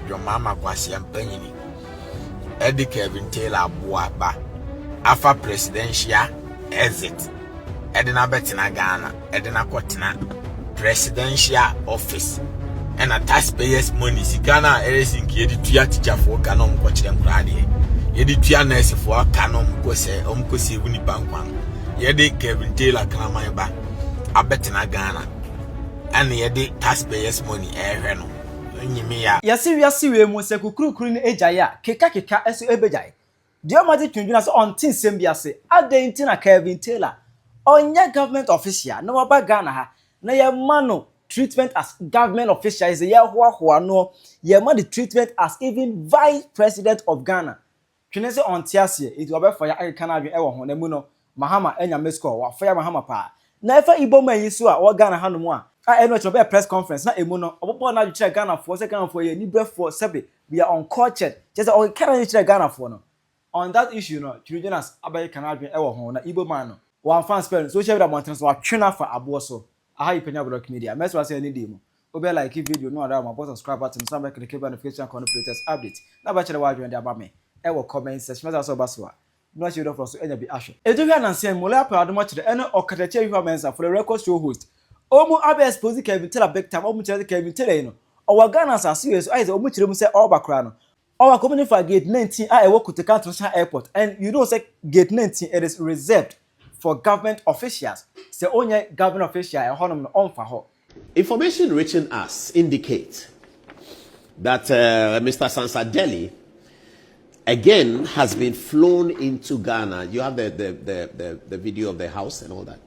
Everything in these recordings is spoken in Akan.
Your Mahama Kwasea Penyah. Eddie Kevin Taylor Boaba. Afa presidential exit. Edina Betina Ghana. Edina Kotina presidential office. And a taxpayers' money. Si Ghana everything yedi tuya teacher for Canon Coachem Gradi. Yedi tuya nurse for Canon Kose Winnie Bankwan. Yedi Kevin Taylor Kramaiba. A Betina Ghana. And yedi taxpayers' money no. Yasi we mu se kukurukuru ni ejaya keka eso ebejai. Dio mati Twene Jonas on tin sembia se adentin na Kevin Taylor. Onye government official no waba Ghana ha. Na ye mano treatment as government official is ye hoahoa no ye ma the treatment as even vice president of Ghana. Twene se on tiasie it will be for ya African adwen e wo ho na mu no Mahama enya mesco wa for ya Mahama pa. Na efa Igbo man yi so a wo Ghana ha no mu a eno cho be press conference na emu no obobo na ju Ghana for se Ghana for ye ni brefo sebe we are uncultured just o carry you Ghana for no on that issue no Twene Jonas abaye kan adwen e wo ho na Igbo man no one fan spell social media mountain so atwena for abo so aha Penyah block media mess was any day mo obe like video no other my subscribe button so make click notification on latest update na ba chere wa adwen dey aba me e wo comment section message so baso no show for so enya bi ahwe edu hwa na nsem mo la pa adom chere ene okatache hwa mensa for the record show host Omu abe expose Kevin Taylor big time. Omu chere Kevin Taylor you know. Our Ghana are serious. I say omu chere mu say all bakra no. Our company for gate 19 I work with the international airport and you know say gate 19 it is reserved for government officials. Say only government official e honom no on for ho. Information reaching us indicate that Mr. Sansadeli again has been flown into Ghana. You have the video of the house and all that.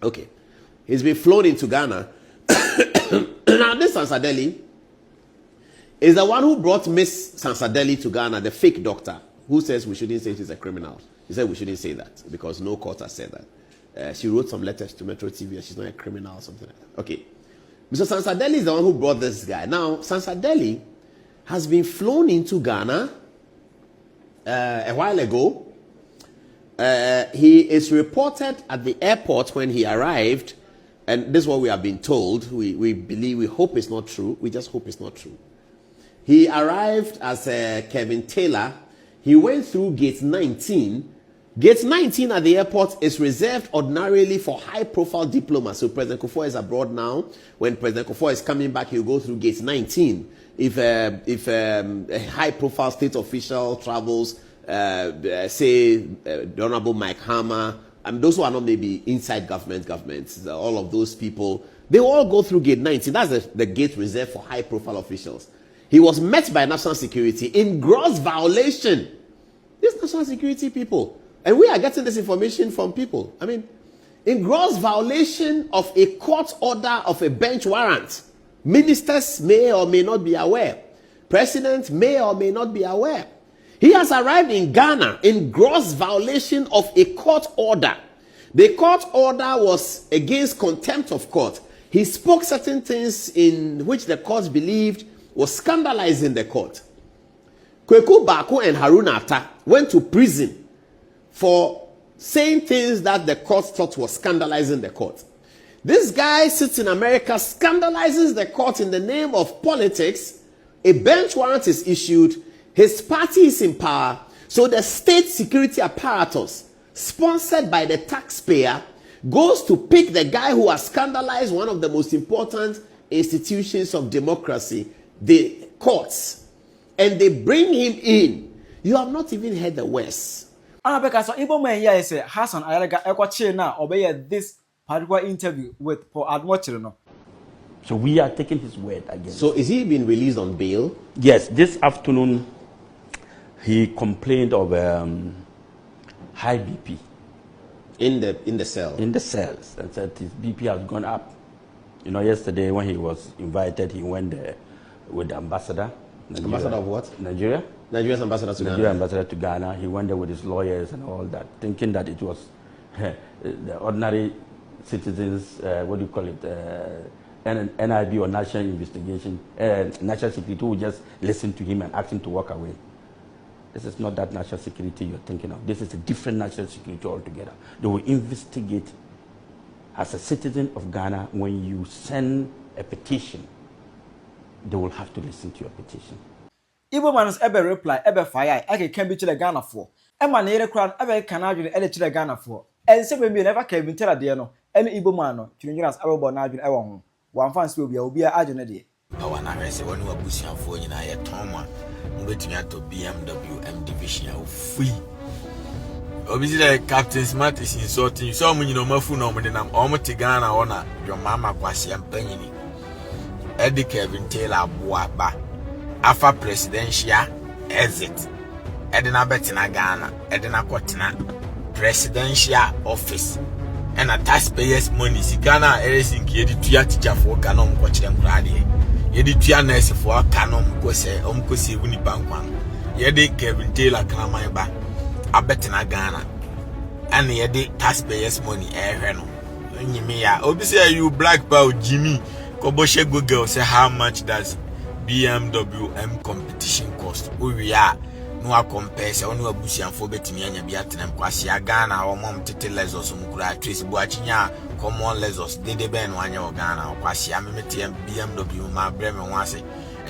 Okay. He's been flown into Ghana. Now, this Sansadeli is the one who brought Miss Sansadeli to Ghana, the fake doctor, who says we shouldn't say she's a criminal. He said we shouldn't say that because no court has said that. She wrote some letters to Metro TV and she's not a criminal or something like that. Okay. Mr. Sansadeli is the one who brought this guy. Now, Sansadeli has been flown into Ghana a while ago. He is reported at the airport when he arrived. And this is what we have been told. We believe, we hope it's not true. We just hope it's not true. He arrived as Kevin Taylor. He went through gate 19. Gate 19 at the airport is reserved ordinarily for high-profile diplomats. So President Kwasea is abroad now. When President Kwasea is coming back, he'll go through gate 19. If a high-profile state official travels, say the Honorable Mahama, those who are not maybe inside governments, all of those people, they all go through gate 19. That's the gate reserved for high-profile officials. He was met by national security in gross violation. These national security people. And we are getting this information from people. I mean, in gross violation of a court order of a bench warrant. Ministers may or may not be aware. President may or may not be aware. He has arrived in Ghana in gross violation of a court order. The court order was against contempt of court. He spoke certain things in which the court believed was scandalizing the court. Kweku Bako and Haruna Atta went to prison for saying things that the court thought was scandalizing the court. This guy sits in America, scandalizes the court in the name of politics. A bench warrant is issued. His party is in power, so the state security apparatus, sponsored by the taxpayer, goes to pick the guy who has scandalized one of the most important institutions of democracy, the courts, and they bring him in. You have not even heard the worst. Because Igbo man here say Hassan Ayalaga ekwache na obey this particular interview with Paul Admochiro no. So we are taking his word again. So is he being released on bail? Yes, this afternoon he complained of high BP in the cell. In the cells, and said his BP has gone up. You know, yesterday when he was invited, he went there with the ambassador. Nigeria. Ambassador of what? Nigeria. Nigeria's ambassador to Nigeria Ghana. ambassador to Ghana. He went there with his lawyers and all that, thinking that it was the ordinary citizens. What do you call it? NIB or National Investigation, National Security who just listen to him and ask him to walk away. This is not that national security you're thinking of. This is a different national security altogether. They will investigate as a citizen of Ghana when you send a petition they will have to listen to your petition. Igbo man's ebe reply ebe fire ake can be to the Ghana for. Emma near crown ebe canadian ele to the Ghana for. And say we never can be tell the no. Any Igbo man no. Twene Jonas abo na adwin ewo ho. One fans will be obi a adwin de. I want to say when we abusian for nyina ye toma. Mbetumi ato BMW M division free. Obviously the Captain Smart is insulting you. So many no mafu no mde nam omote Ghana ona your mama Kwasea Penyah. Eddie Kevin Taylor Boaba. Afa presidential exit. Edina betina Ghana. Edina kotena presidential office. And a taxpayers money. Si Ghana everything yedi tuya teacher for Ghana mkochire mkrade. Yedi tuya nurse for Ghana mkose wuni bankwan. Yedi Kevin Taylor kramaiba. Abetina Ghana. And yedi taxpayers money no. Nyime ya. Obi say you black power Jimmy. Koboshe Google say how much does BMW M competition cost? We are no compare say onu abusianfo betimi anya bia tenem Kwasea Ghana o mom tete Lexus mukura trace buachinya common Lexus dede ben no anya o Ghana Kwasea memete BMW ma breme ho ase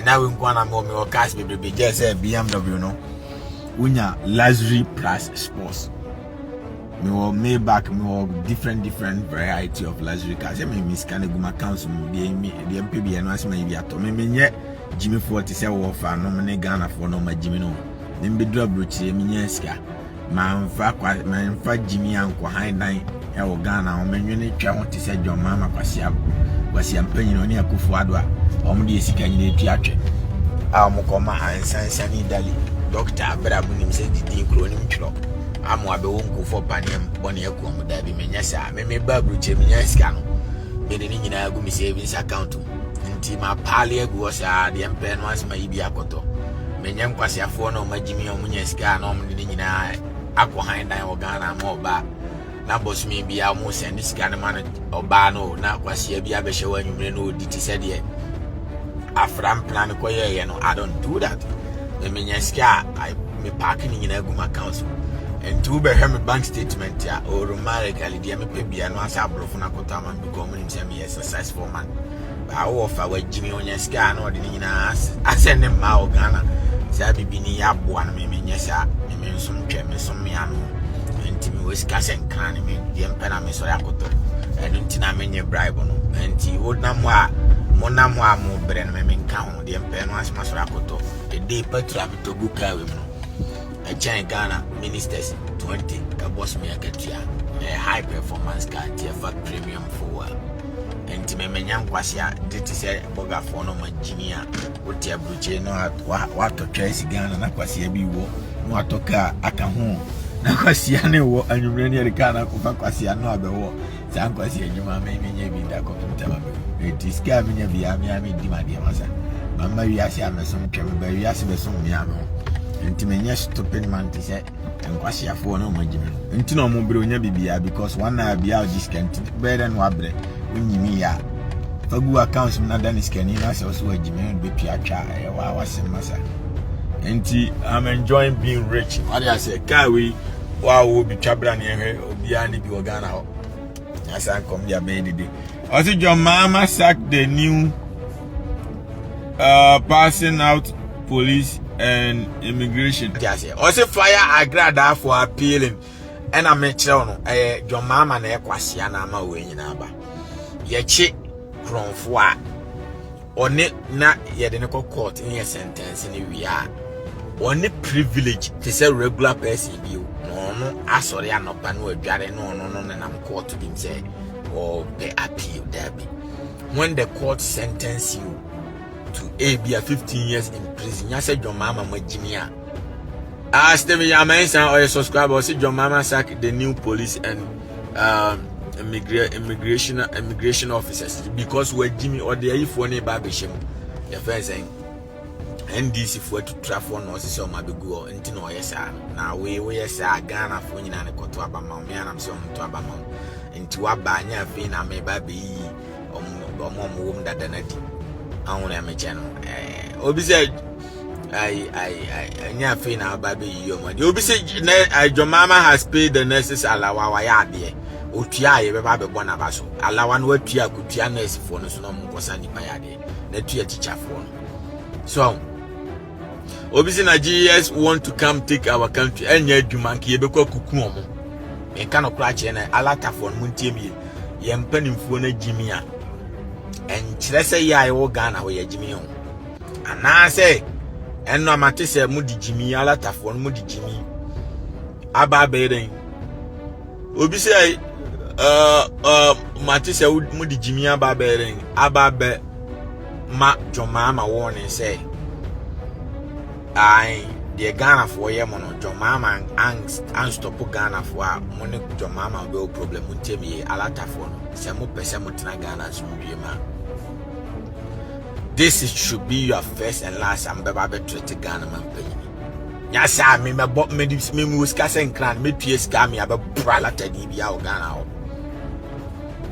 na we nkwana me o cars bebrebe je say BMW no unya luxury plus sports me o Maybach me o different variety of luxury cars me miss can go my council me the MPB no asema bi ato me nye Jimmy 40 say wo fa no me Ghana for no ma Jimmy no nimbe drabrochi eminya sika manfa Jimmy anko handan e wo Ghana o menwene twa ho te say John Mahama Kwasea Penyah no ne akufo ado a o mo de sika nyine tu atwe a mo koma ansansa ni dali doctor abrabu nim say didi kro nim twro amo abe wonko for panem bone yaku mo da bi menya sa me babrochi eminya sika no me de ni nyina agu mi savings account nti ma pale agu osa de empe no asema ibi akoto menyem Kwasea fo no magimi omunya sika na omde ni nyina akọ handan o Ghana ma oba na boss me bia o send sika na man oba no na Kwasea bia be hye wanyumre no oditi se de afram plan ko ye no I don't do that me menya sika me park ni nyina agu my account and to be me bank statement ya or romarically de me pe bia no asa brofo na kota man because me say me successful man ba wo fa wa Jimmy onya sika na odi ni nyina asend ma o Ghana say bibi ni ya boa na me nya sa me nsum twa me som me ano enti me wesika sen kan me de mpena me so yakoto enu nti na me nye bribe no enti wonam a monam a mo bre na me nka ho de mpena no asma so yakoto e dey patra me to buka we no a giant Ghana ministers 20 a boss me akatia a high performance car tier for premium for enti me menyam Kwasea dit say boga for no engineer oti abruche no wato trace Ghana na Kwasea bi wo no atoka aka ho na Kwasea ne wo anwumre ne Ghana ko fa Kwasea no abewo san Kwasea nyuma me menye bi da computer ma be eti ska menya bi ami di ma de masa mama wi ase amesom twem ba wi ase besom mi ame enti menye stupid man ti say Kwasea for no magime enti no mo bre onya bibia because one na bia discount better than wabre unyimi ya fagu accounts na danis kani na se so agime be piatwa e wa wasem masa enti I'm enjoying being rich what I say kai we wa wo bi twabra ne ehwe obi ani bi Ghana ho asa come dia be dede also John Mahama sacked the new passing out police and immigration also fire agrada for appealing and I met no John Mahama na Kwasea na ama we nyina ba yechi kronfo a one na yede ne court in your sentence ni wi a one privilege to say regular person bi no asori anopa no adware no na court bi say or the appeal there be when the court sentence you to a 15 years in prison ya say John Mahama magimi a Steve Yamensa or subscriber say John Mahama sack the new police and immigration officers because we Jimmy or the ifo ne ba behim the first saying NDC for to travel no so ma be go enti no yesa na we yesa Ghana fo nyina ne koto abama me anam so mto abama enti wa ba nya fe na me ba be yi omo dada na di awon na me cheno obi say I nya fe na ba be yi omo di obi say John Mahama has paid the nurses alawa wa ya de otua ye beba be bona baso alawa no atua kutua nurse fo no so no mkosa nipa ya de na tua teacher fo no So obviously Nigerians want to come take our country and yet you man ki ebekwa kuku omo me kan okra che na alata for muntie mi ye mpanimfo na jimi a en kire se ya wo Ghana ho ye jimi ho ana se enno amate se mu di jimi alata for mu di jimi aba beren obi se mate se mu di jimi aba beren aba be ma jomama warning say the Ghana for ye mono jomama stop Ghana for money jomama be problem untemi alata for no se mo pese mo tena Ghana so ma. This should be your first and last and beba be treat Ghana man penyi nya sa me me uska sen clan me tue ska me abe bralata di bia o Ghana ho.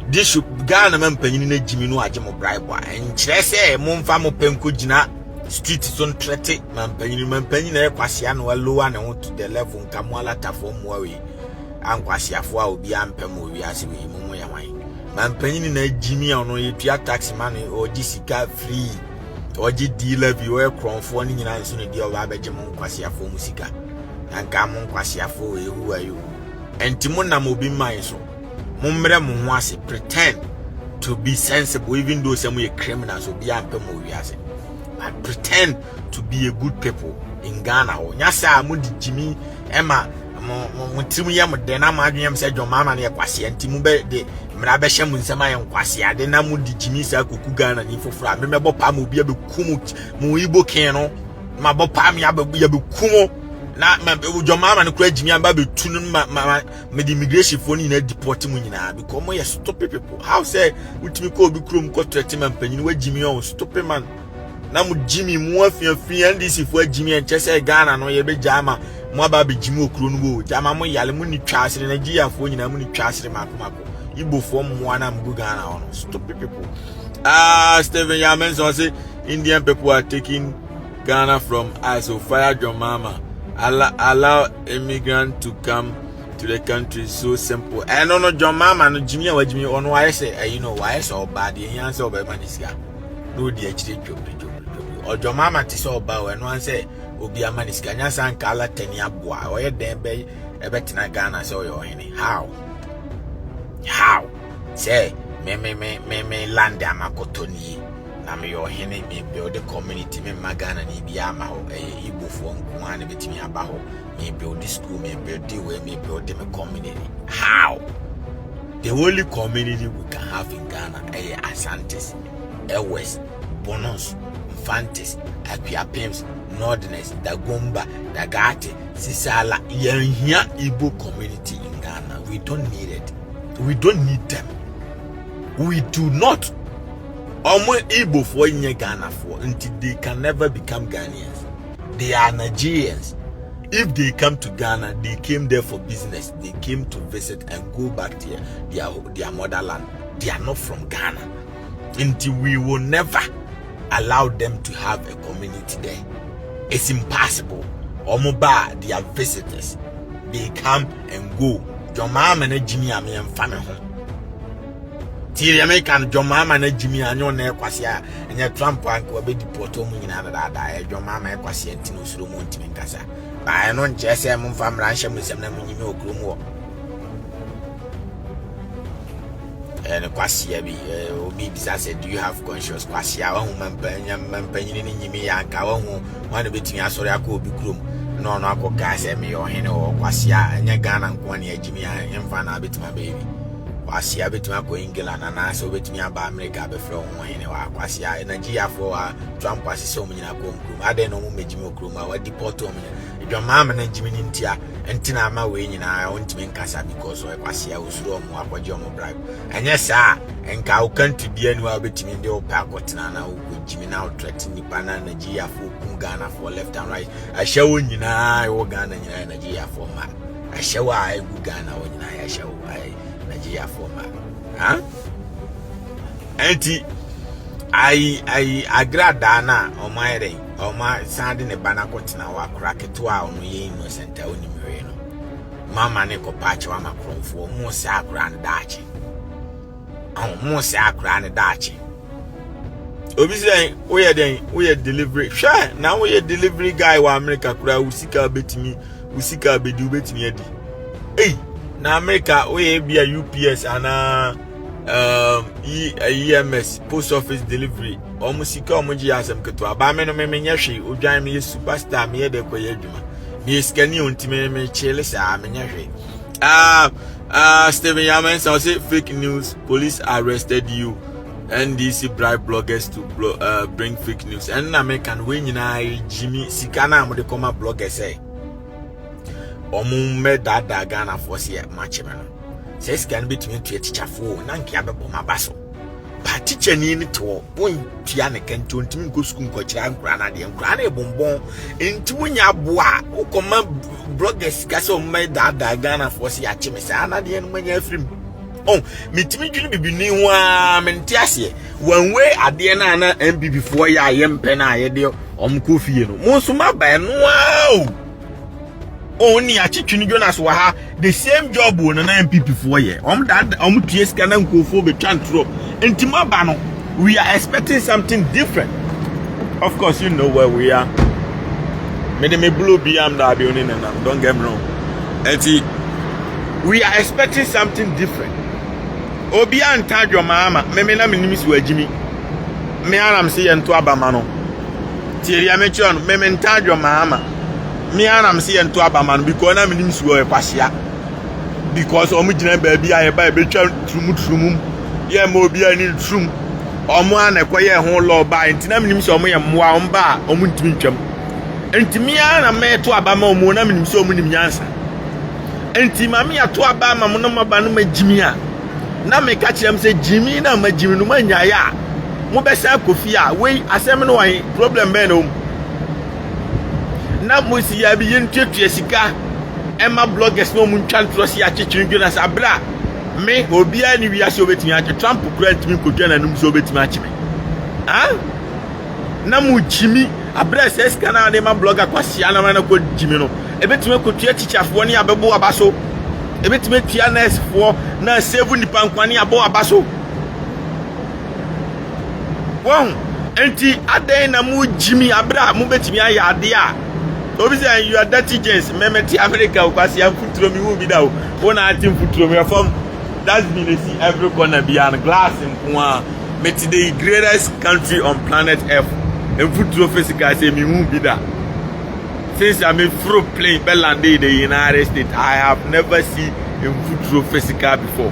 This should Ghana man penyi na jimi no age mo bribe en kire se mo mfa mo penko gina street zone trete man penyi na Kwasea no lower na to the level nkamu alata for mo we an Kwasea fo a obi ampem owi ase we mo ya wan man penyi na jimi ono yetua tax man o gisika free o gi dealer bi o ekronfo ni nyina nso ne dia o ba beje mo Kwasea fo musika anka mo Kwasea fo ehu ayo entimo na mo bi man so mo mre mo ho ase pretend to be sensible even though some criminals obi ampem owi ase. I pretend to be a good people in Ghana. Nyasa mo di jimi ema mo timu ya mo de na ma adwem se jomama na Kwasea ntimu be de mra be hye mo nsema ya Kwasea de na mo di jimi sa koku Ghana ni fofora me mebo pa mo bia be kumu mo Igbo ken no ma bo pa me ya be kumu na jomama na kura jimi amba be tunu me di immigration for ni na deport mo nyina because mo ye stupid people. How say ultimi ko obi krom ko treatment panyin wa jimi on stupid man na mu jimi mu afiafia ndisi fo jimi en chese Ghana no ye be jama mu aba be jimi okro no wo jama mo yale mu ni twasere Nigeria fo nyina mu ni twasere mako Igbo fo mu ana mbu Ghana ono stupid people. Stephen Yamen say Indian people are taking Ghana from us, so fire your mama. Allow immigrant to come to the country, so simple. And no your mama no jimi wa jimi ono why say you know why so bad the answer of maniska no the actually job ojo mama ti so ba we no an say obi amani sika nya san kala tani aboa o ye den be ebetina Ghana say o yo hene how say me land amakoto ni na me yo hene me build the community me magana ni bia ama ho Igbo fo nko an betimi aba ho me build the school me build the way me build the community. How? The only community we can have in Ghana Asantes, West, Bonus, Infantes, Apiapims, Northerners, Dagomba, Dagate, Sisala, Yenhia Igbo community in Ghana. We don't need it. We don't need them. We do not. Omo Igbo for in Ghana for until they can never become Ghanaians. They are Nigerians. If they come to Ghana, they came there for business. They came to visit and go back to their motherland. They are not from Ghana. Until we will never allow them to have a community there. It's impossible. Omoba, they are visitors. They come and go. Your mama and Jimmy are me and family. Till American, your mama and Jimmy are no near Kwasea, and your Trump will be deported. Your mama and Kwasea and Tino Sulumonti in Casa. I don't just say I'm from Russia with some name you know. And Kwasea be disaster. Do you have conscious Kwasea? Woman, Penyah in me, and Kawa, one of between us or I could be groom. No, I could gas me or Hen or Kwasea, and your gun and one year Jimmy and fan a bit my baby. Kwasea bit my go England and I so bit me about America before one Kwasea and a Gia for Trump was so many a groom. I don't know me Jimmy Groom, I would deport me. Your mama and Jimmy Intia and Tina my way in I want to make Casa because of Kwasea was wrong or Jomo bribe. And yes, sir, and cow country be anywhere between the old Pacotina with Jimmy now threatening Pana Nigeria for Ghana for left and right. I show you now, I Ghana and Nigeria for man. I show I go Ghana when I show I Nigeria for man. Huh? Auntie, I grad Dana on my ring. O ma sande ne bana kotina wa kraketo a ono ye innocent a oni mire no mama ne ko pache wa makromfo mo se akra ne daache mo se akra ne daache Obi say we are delivery. Sure, now we are delivery guy wa America kura usika betimi usika bedu betimi edi. Hey, na America we be a UPS and EMS post office delivery. Omusika omuji asem keto. Ba me no me nya hwe odwan me superstar me de koye adwuma. Me skani ontime me chele sa me nya hwe. Stephen Yaman say fake news. Police arrested you. NDC bribe bloggers to bring fake news. And American when you Jimmy Sikana mo de come bloggers say. Omu me dada Ghana for see match man. Says can between to a teacher for nanki abebo mabaso. But teacher ni to bon piano can to go school ko chira nkra de nkra na bonbon enti munya boa o come bloggers ka so me dada Ghana for see achimesa na de no manya film. Oh, mitimi dwene bibini wa mentiase wanwe ade na na MB before ya yempe na ayede omko fie no mo so mabae no ni Twene Jonas wa ha the same job won na MPP before ye tue sika na nkofo be twantro enti maba no we are expecting something different. Of course you know where we are. Me blue BM da be oni na don't get me wrong. Enti we are expecting something different. Obi antajo Mahama me na menim si wagimi me anam se ye nto abama no tieria me chon me ntajo Mahama me anam se ye nto abama no because na menim si we Kwasea because omu gina ba bia ye ba be twa trumum ye ma obi ani trum omu ana koye ho lo ba enti na menim si omu ye moa omba omu ntimi ntwam enti me anam me to abama omu na menim si omu nim nyansa enti ma me to abama mo no maba no magimi a na me catch them say Jimmy na ma Jimmy no manya ya mo be say kofi a we asem no wan problem be no na mo si ya bi yentuatua sika ema bloggers no mo ntwa trust ya Twene Jonas abra me obi ani wi ase obetimi ache Trump kura ntimi kodwa na num so obetimi ache me na mo Jimmy abra say sika na de ma blogger Kwasea na ma ko Jimmy no ebetimi kotua teacher fo ne abebo abaso ebetime tia nurse for na save nipa nkwane abo abaso won enti aden na mu Jimmy abra mu betimi aya ade a obi say you are dirty gens memeti America Kwasea futuro mi wo bi da o wona atim futuro mi from that's been you see every corner beyond glass in kwa meti the greatest country on planet Earth en futuro physical say mi wo bi da. Since I'm a fruit plane Belande in the United States, I have never seen a foot physical before.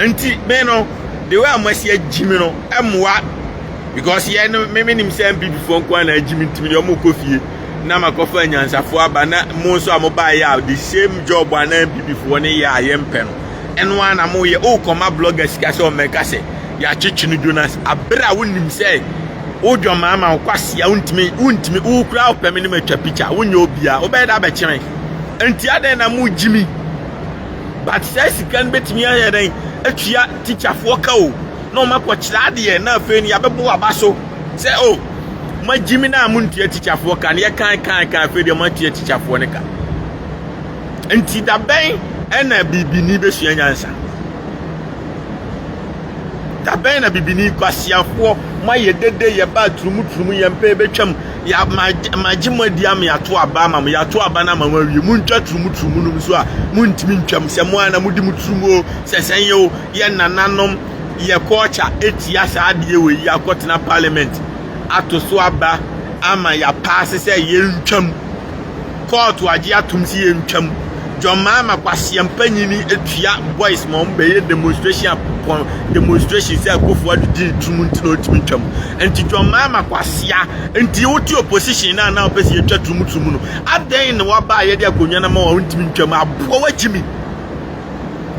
Auntie, Beno, the way I must see Jimmy, because he had no meaning himself before Jimmy to me, or coffee. Now my coffee and answer for Bana, most of my out the same job one MP before 1 year I am pen. And one I'm more, oh, come up bloggers, Casso, Mecase, ya Twene Jonas, a better wouldn't say. Ojo Mahama Kwasea untimi ukra opemini metwa picture wonye obia obeda be cheme enti ade na mu Jimmy but say sikan betimi aye den atua teacher fo ka o no makwa kira ade na afa ni abebo abaso say oh ma Jimmy na mu ntia teacher fo ka ne kan afa de ma ntia teacher fo ne ka enti da ben na bibini be sua nyansa da ben na bibini Kwasea fo ma ye dede ye ba trumu ye mpe betwam ya magimadi am ya to aba ma ya to aba na ma wi mu ntwa trumu num so a mu ntimi ntwam se mo ana mudi mu trumu se senye o ye nananom ye culture etia sa ade we ya kotena parliament ato so aba ama ya pass se ye ntwam court waje atum si ye ntwam John Mahama Kwasea mpanyini etua boys mo mbe ye demonstration say go for the trumu ntino timi ntwam enti John Mahama Kwasea enti woti opposition na opesi ye twa trumu no aden ne waba ye de akonwa na ma wa ntimi ntwam abo wa Jimmy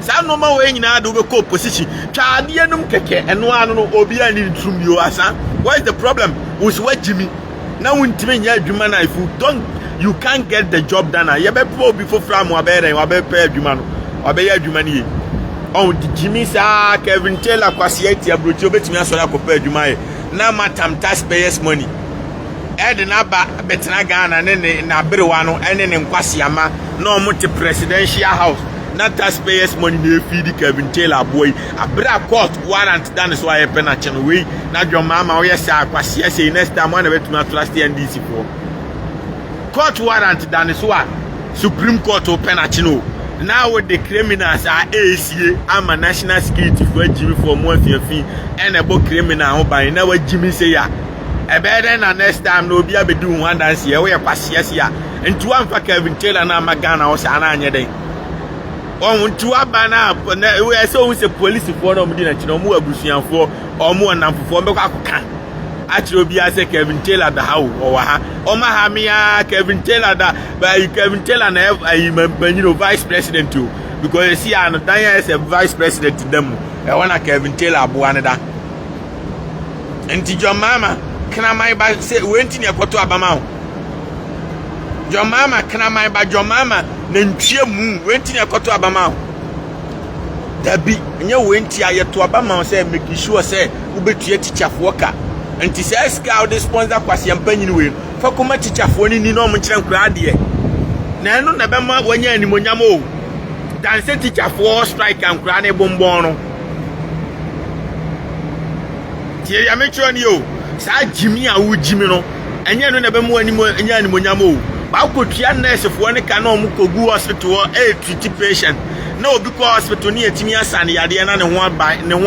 sa no ma we nyina do be ko opposition twa ade enum keke eno anu no obi ani trumu yo asa what is the problem with what Jimmy na wuntimi nya adwuma na if you can't get the job done. You be pro before from wabere wabepe adwuma no wabe adwuma ni on the Jimmy sa Kevin Taylor Kwasea tia brocho betimi asori akopa adwuma ye na matam taxpayers money ed na ba betena Ghana ne na berewa no ene ne Kwasea ma na omo te presidential house not taxpayers money na feed Kevin Taylor boy abra court warrant dan so aye Penyah channel we na John Mahama we say Kwasea say next time one betuma trust NDC for court warrant dan so Supreme Court o Penyah channel now with the criminals are ACA I'm a national security for Jimmy for more fee and about criminal by now Jimmy say ya e better na next time no be do one dance here we Kwasea ya into one for Kevin Taylor na magana o sa na anye den on to abana we say we say police for no mudi na chino mu abusuanfo o mu onamfofo be kwa kan achiro bia say Kevin Taylor da ha o wa ha o ma ha mia Kevin Taylor da by Kevin Taylor na vice president too because you see an dan as a vice president them e wana Kevin Taylor abo ane da enti John Mahama kana mai ba say wenti ne kwato abama ho John Mahama kana mai ba John Mahama na ntwie mu wenti ne kwato abama ho dabi nye wenti ayeto abama say make sure say ubetue teacher for ka enti say scout the sponsor Kwasea mpanyin we fa koma teacher for ni no mo kire nkura de na eno na bema wanya animonyam o dan say teacher for strike nkura na bombon no tie ya metro ni o sa jimi a wo jimi no enye no na bema anya animonyam o ba ko tua nurse for ne ka na o kogu hospital e treat patient na obi ko hospital ni etimi asane yade na ne ho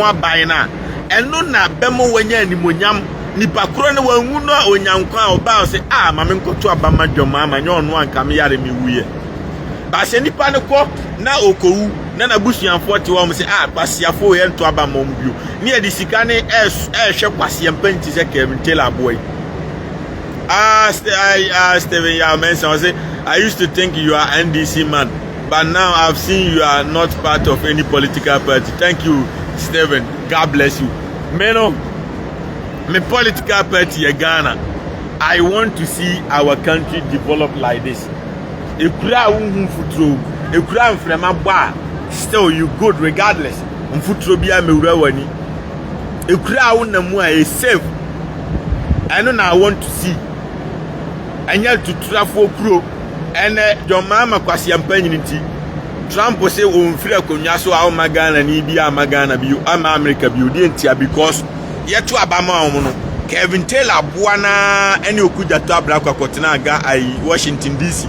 abai na eno na bema wanya animonyam nipa kro ne wanwu no onyankwa oba se mama nkoto abama dwoma amanye ono anka me yare me wuye ba se nipa ne ko na okowu na busuanfo te wo se Kwasea fo ye nto abama mbio ne edi sika ne hwe Kwasea mpanti se Kevin Taylor boy Steven ya mention say I used to think you are NDC man but now I've seen you are not part of any political party. Thank you Steven, God bless you. Meno my political party in Ghana, I want to see our country develop like this. Ekura futuro, ekura mfrema ba, still you good regardless. Mfuturo bia mewura wani. Ekura unamu a safe. I know I want to see. Anya to trafo kuro, and John Mahama Kwasea mpanyin Trump say o mfiri akonya so a o magana ni bia magana bi ama America bi odi ntia because yetu abama omuno Kevin Taylor buana eni okuja to abra kwakotena aga ai Washington DC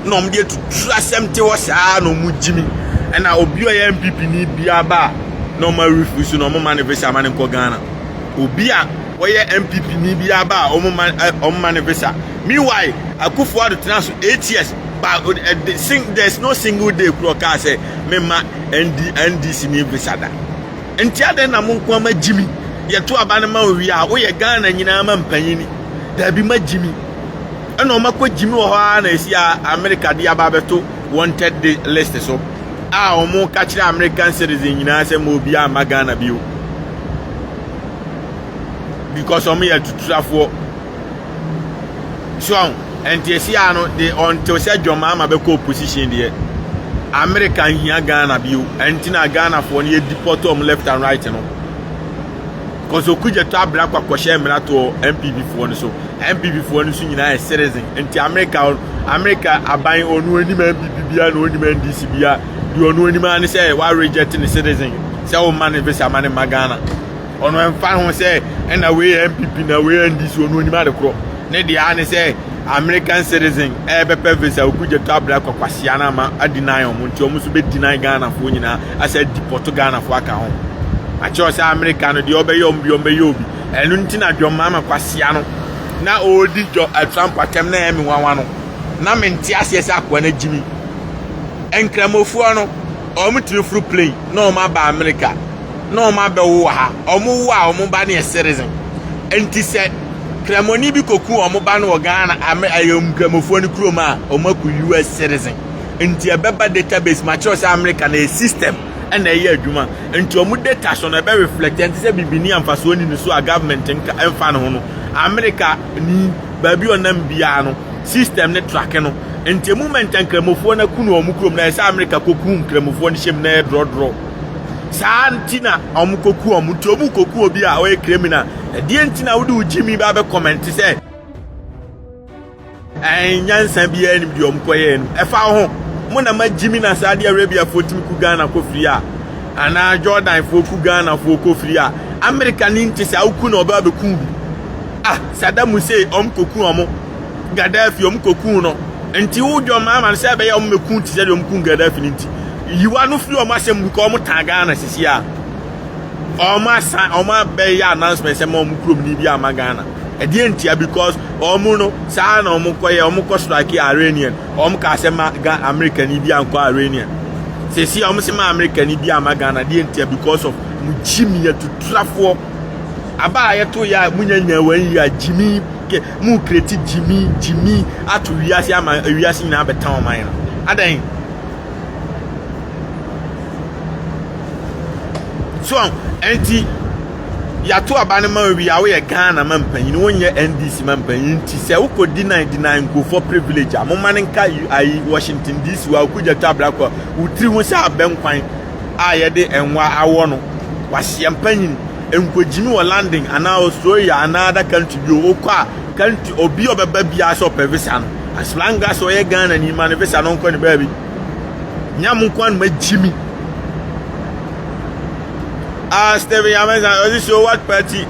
no mde to trasemte wo saa no mujimi na obi oya MPP ni bia ba no ma refuse no mo manifest amane ko Ghana obi a oya MPP ni bia ba o mo manifest meanwhile Akufo-Addo tena so 8 years but there's no single day croaka say mema NDC ni visa da entia den na mo nko ma jimi yeto abane ma wi a wo ye Ghana nyina ma mpanyini da bi ma jimi ena o makọ jimi wo ha na esi America dia ba beto wanted the list so o mo ka kire American citizen nyina se mo bi ama Ghana bi o because o me ye tutrafo so and esi no the until say John Mahama be ko position there America here Ghana bi o entina Ghana for ne deport left and right no because okuja to abra kwakoshe emra to MPP for no so MPP for no so nyina citizen enti America aban onu ani ma MPP bia no oni ma NDC bia di onu ani ma ne say wa reject the citizen say o man be say man ma Ghana onu emfa ho say na we MPP na we NDC onu ani ma de kro ne dia ne say American citizen bepe visa okuja to abra Kwasea na ma deny omo nti omo so be deny Ghana for nyina asa deport Ghana for aka ho acho say America no de obeye obi enu nti na John Mahama Kwasea no na odi Trump atem na emi wanwa no na menti ase akwa na jimi enkramofu no omo tiri fru plane na omo aba America na omo aba wo ha omo wo a omo ba na citizen enti se kramoni bi koku omo ba na Ghana ayom kramofu ni kroma omo ku US citizen enti ebeba database ma cho say America na system and a year juma into a data on a very reflectant say bibini amfaso ni so a government emfa no no America ni baby onam bia no system ne track no enti moment nkramofo na kunu omukrom na say America koku nkramofo ni shem na draw sa antina omukoku omuti omukoku obi a o criminal de antina wo de ujimi ba be comment say nyansa bia ni bi omkoye no efa ho Mona ma Jimmy na Saudi Arabia for Tim Kugana Kofria. Ana Jordan for Kugana for Kofria. America ninti sa ukuno obabe kumbi. Saddam Hussein koku omo. Gaddafi koku no. Enti ujo mama se be ya meku ti se ku Gaddafi ninti. Yiwa no firi omo asem bu ko omo tagana sisia. Oma be ya announcement say mom krom ni bi amagana. E die ntia because omo no sa na omo koye omo ko strike Iranian. Omo ka say America ni bi anko Iranian. Sisi omo say America ni bi amagana die ntia because of mujimi ya tutrafo. Aba ayeto ya munyanya wan ya Jimmy ke mu create Jimmy atu wiase ama wiase na betan oman no. Adan so enti ya to abane ma wi awe ye Ghana mampanyin wonye NDC mampanyin ti se ukodi 99 go for privilege amman nka ai Washington DC wa kuja tabra ko utri ho se abenkwan a ye de enwa awo no wahye mpanyin enkojimi wo landing ana Australia another country bi okwa country obi obeba bia so pevisa no as long as o ye Ghana ni man visa no nko ni baby nyam kwan ma Jimmy. Steven Yamenza, so what party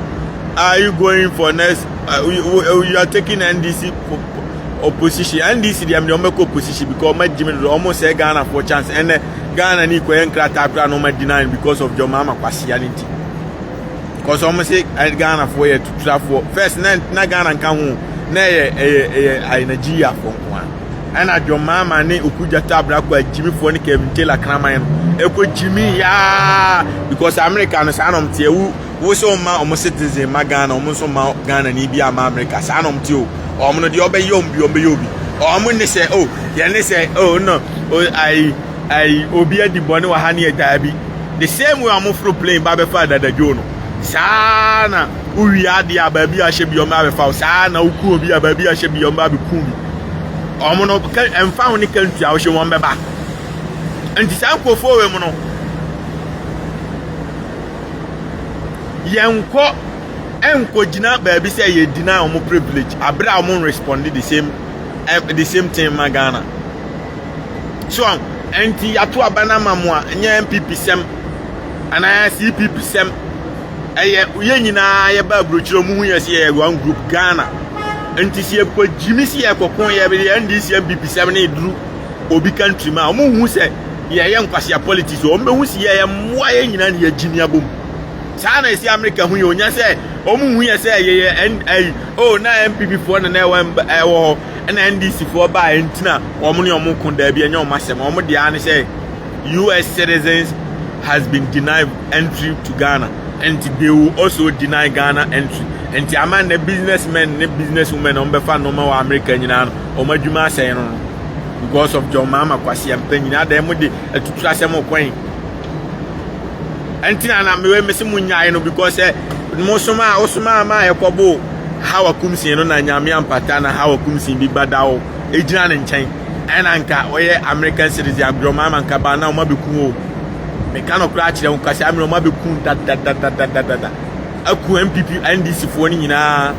are you going for next? You are taking NDC opposition. NDC, they are the opposition because my Jimmy almost say Ghana for chance. And Ghana ni kwa enkra tapra no denying because of your mama Kwasea. Because almost say Ghana for you to travel. First, na Ghana can home. Na Nigeria for one. And your mama ne ukuja tabra kwa Jimmy for ni Kevin Taylor Kraman. Eko Jimmy ya because America no sanom tie wo so ma omo citizen ma Ghana omo so ma Ghana ni bia ma America sanom tie o omo no de obeyom bi omo ne say oh ye ne say oh no oh I obi adi bone wa ha ne da bi the same way omo fro plane ba be fa dada jo no sana uwi ade aba bi a hye bi omo ba be fa sana uku obi aba bi a hye bi omo ba be ku bi omo no emfa ho ne kantu a wo hye won be ba. And this uncle for women. Yanko Enko Jina baby say you deny on privilege. Abraham responded the same thing Magana. So anti atu abana mamwa nya MPP sem and I CPP sem ye nyina ye ba brochiro mu hu yesi ye one group Ghana. Anti sie ko Jimmy sie kokon ye be NDC MPP sem na edru obi country ma mu hu se ye Kwasea politics o mbe hu si ye mwa ye nyina ne Jimmy abom sa na esi America hu ye onya se o mu hu ye se ye oh na MPP for na na wo na NDC for ba entina o mu ne o mu kun da bi enya o masem o mu de an say US citizens has been denied entry to Ghana and they will also deny Ghana entry and the among the businessmen and businesswomen on befa no ma America nyina o madwuma say no because of your mama Kwasea Penyah dem de atutu asem okwan entina na mewe mesimu nyae no because osoma ma ekobo hawa kumsin no na nyame ampata na hawa kumsin bi badawo ejina ne nchen enanka oye American citizen abro mama nka ba na o mabeku o me kano kra kire o Kwasea amro mabeku da aku MPP NDC fo ni nyina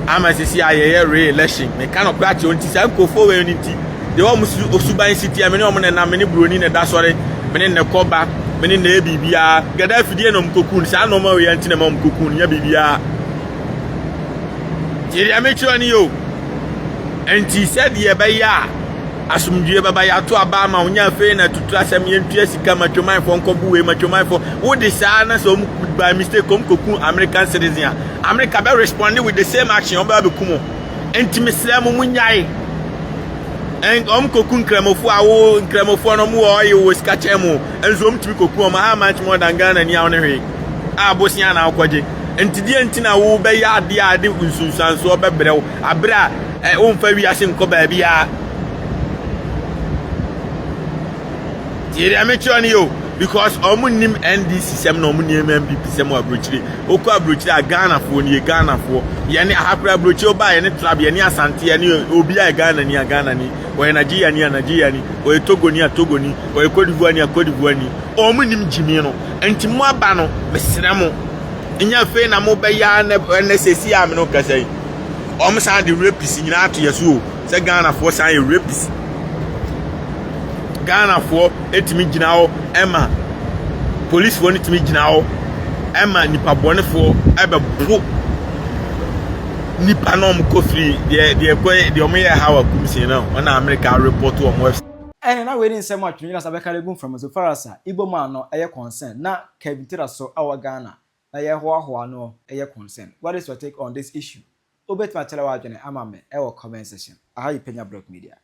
ama sisi ayeye re-election me kano kra kire onti sa nkofo we onti de o musu osuban city amene o na mene broni ne da sore mene ne koba mene ne bibia Gaddafi die no mkokun sa no ma we anti na ma mkokun ya bibia tiri amecho ni yo enti said ye ba ya asumdue baba ya to aba ma onya fe na tutu asem ye ntua sika matwoman fo nkobu we matwoman fo wo de sa na so by mistake kom kokun American citizen America be responding with the same action on ba be kumo enti mesra mo munyae en kokun kremofo awo kremofo no mo o ye wo sika chemo enzo mtimi kokun ma how much more than Ghana ni awo ne hwe abosia na akwaje enti die enti na wo be ya ade unsunsanso obebrew abra o mfa wiase nko ba bia tiri amecho ni yo because omunim NDC sem no omunim MPP sem abrochire oku abrochire Ghana fo ni Ghana fo ye ne ahapra abrochire oba ye ne trab ye ne asante ye ne obi a Ghana ni o Nigeria ni o Togo ni o Cote d'Ivoire ni omunim Jimmy no enti mo aba no mesere mo nya fe na mo be ya na sesi am no kasai o mo san de rapist nyina ato yeso se Ghana fo san ye rapist Ghana for etimi gyina ho ema police for etimi gyina ho ema nipa bone for ebebo nipa no mko free de omoye hawa kumsi na on America report to on website. And now waiting so much you know boom from so far as Igbo man no eye concern na Kevin Tira so our Ghana na ye ho no eye concern. What is your take on this issue? Obet ma tell wa dwene ama me e comment section. Aha Penyah Block Media.